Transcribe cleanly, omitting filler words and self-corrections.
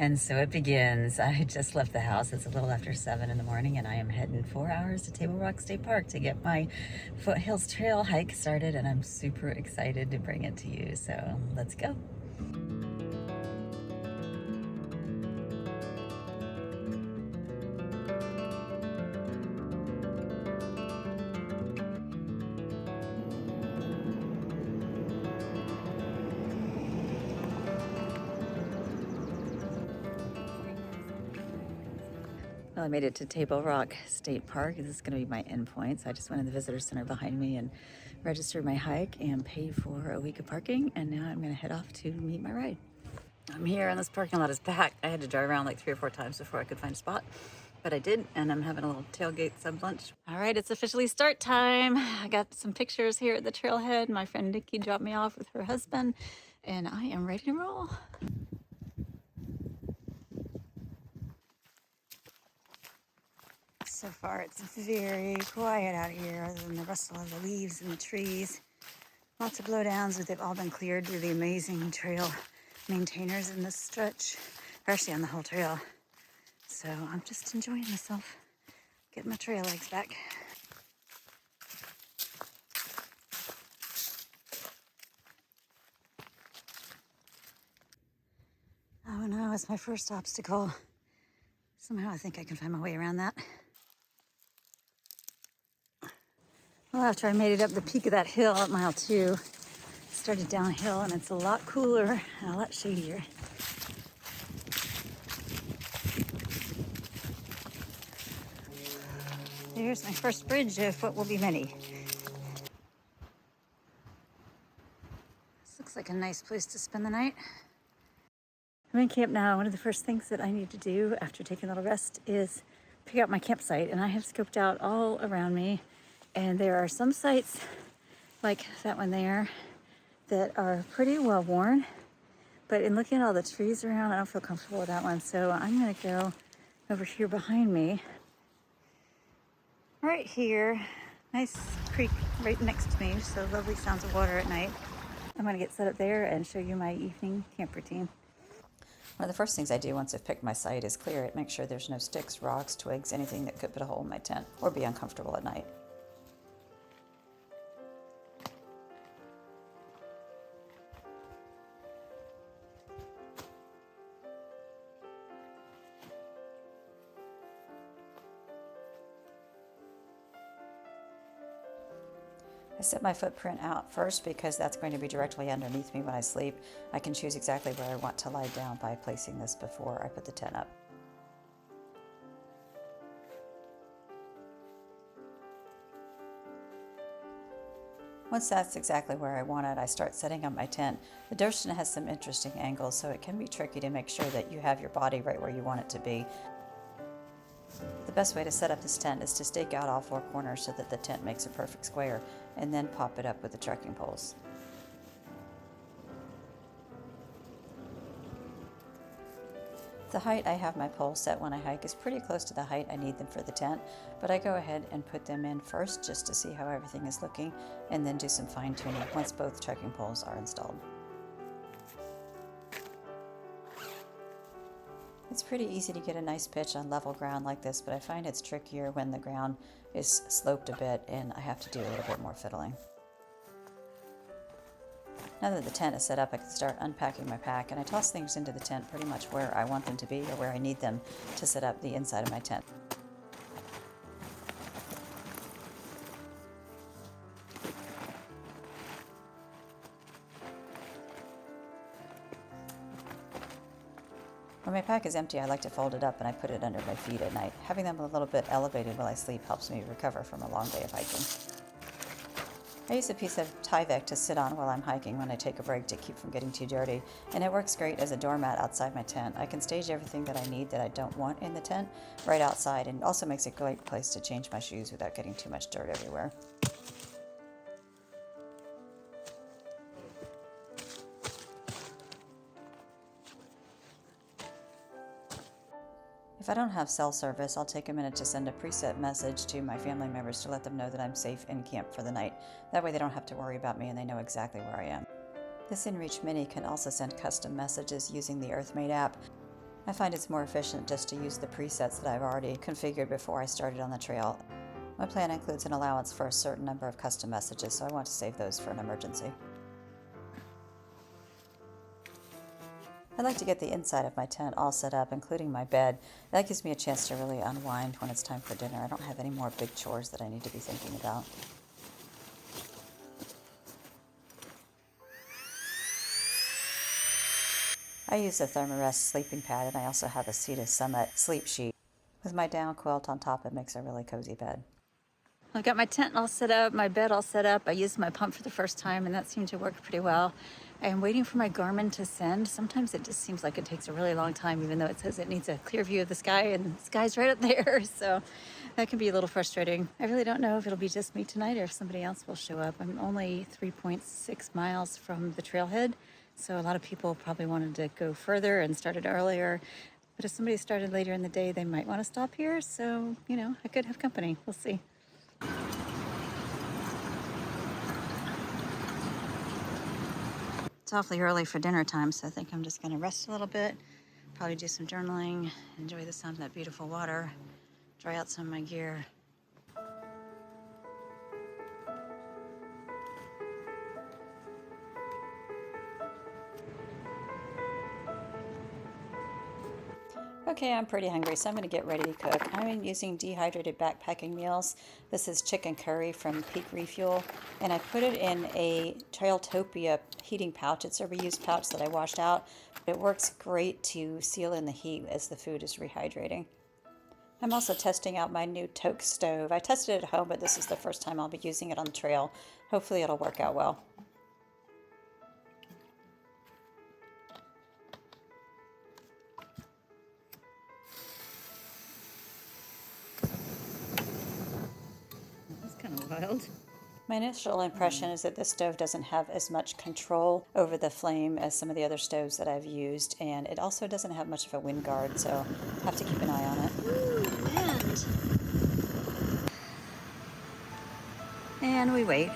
And so it begins. I just left the house. It's a little after 7 in the morning, and I am heading 4 hours to Table Rock State Park to get my Foothills Trail hike started, and I'm super excited to bring it to you. So let's go. Well, I made it to Table Rock State Park. This is going to be my endpoint. So I just went in the visitor center behind me and registered my hike and paid for a week of parking. And now I'm going to head off to meet my ride. I'm here and this parking lot is packed. I had to drive around like 3 or 4 times before I could find a spot, but I did, and I'm having a little tailgate sub lunch. All right, it's officially start time. I got some pictures here at the trailhead. My friend Nikki dropped me off with her husband, and I am ready to roll. So far, it's very quiet out here other than the rustle of the leaves and the trees. Lots of blowdowns, but they've all been cleared through the amazing trail maintainers in this stretch, or actually on the whole trail. So I'm just enjoying myself, getting my trail legs back. Oh no, it's my first obstacle. Somehow I think I can find my way around that. Well, after I made it up the peak of that hill at mile 2, started downhill, and it's a lot cooler and a lot shadier. There's my first bridge of what will be many. This looks like a nice place to spend the night. I'm in camp now. One of the first things that I need to do after taking a little rest is pick out my campsite, and I have scoped out all around me, and there are some sites like that one there that are pretty well worn, but in looking at all the trees around, I don't feel comfortable with that one. So I'm gonna go over here behind me. Right here, nice creek right next to me, so lovely sounds of water at night. I'm gonna get set up there and show you my evening camp routine. One of the first things I do once I've picked my site is clear it, make sure there's no sticks, rocks, twigs, anything that could put a hole in my tent or be uncomfortable at night. I set my footprint out first because that's going to be directly underneath me when I sleep. I can choose exactly where I want to lie down by placing this before I put the tent up. Once that's exactly where I want it, I start setting up my tent. The Dorston has some interesting angles, so it can be tricky to make sure that you have your body right where you want it to be. The best way to set up this tent is to stake out all 4 corners so that the tent makes a perfect square, and then pop it up with the trekking poles. The height I have my poles set when I hike is pretty close to the height I need them for the tent, but I go ahead and put them in first just to see how everything is looking, and then do some fine tuning once both trekking poles are installed. It's pretty easy to get a nice pitch on level ground like this, but I find it's trickier when the ground is sloped a bit and I have to do a little bit more fiddling. Now that the tent is set up, I can start unpacking my pack, and I toss things into the tent pretty much where I want them to be or where I need them to set up the inside of my tent. When my pack is empty, I like to fold it up and I put it under my feet at night. Having them a little bit elevated while I sleep helps me recover from a long day of hiking. I use a piece of Tyvek to sit on while I'm hiking when I take a break to keep from getting too dirty, and it works great as a doormat outside my tent. I can stage everything that I need that I don't want in the tent right outside, and it also makes a great place to change my shoes without getting too much dirt everywhere. If I don't have cell service, I'll take a minute to send a preset message to my family members to let them know that I'm safe in camp for the night. That way they don't have to worry about me and they know exactly where I am. This inReach Mini can also send custom messages using the Earthmate app. I find it's more efficient just to use the presets that I've already configured before I started on the trail. My plan includes an allowance for a certain number of custom messages, so I want to save those for an emergency. I'd like to get the inside of my tent all set up, including my bed. That gives me a chance to really unwind when it's time for dinner. I don't have any more big chores that I need to be thinking about. I use a Thermarest sleeping pad, and I also have a 𝐓𝐡𝐢𝐬 sleep sheet. With my down quilt on top, it makes a really cozy bed. I've got my tent all set up, my bed all set up. I used my pump for the first time, and that seemed to work pretty well. I'm waiting for my Garmin to send. Sometimes it just seems like it takes a really long time, even though it says it needs a clear view of the sky, and the sky's right up there. So that can be a little frustrating. I really don't know if it'll be just me tonight or if somebody else will show up. I'm only 3.6 miles from the trailhead, so a lot of people probably wanted to go further and started earlier. But if somebody started later in the day, they might want to stop here. So, you know, I could have company. We'll see. It's awfully early for dinner time, so I think I'm just going to rest a little bit, probably do some journaling, enjoy the sound of that beautiful water, dry out some of my gear. Okay, I'm pretty hungry, so I'm going to get ready to cook. I'm using dehydrated backpacking meals. This is chicken curry from Peak Refuel, and I put it in a Trailtopia heating pouch. It's a reused pouch that I washed out. It works great to seal in the heat as the food is rehydrating. I'm also testing out my new Toke stove. I tested it at home, but this is the first time I'll be using it on the trail. Hopefully it'll work out well. Kind of wild. My initial impression is that this stove doesn't have as much control over the flame as some of the other stoves that I've used, and it also doesn't have much of a wind guard, so I have to keep an eye on it. Ooh, wind. And we wait.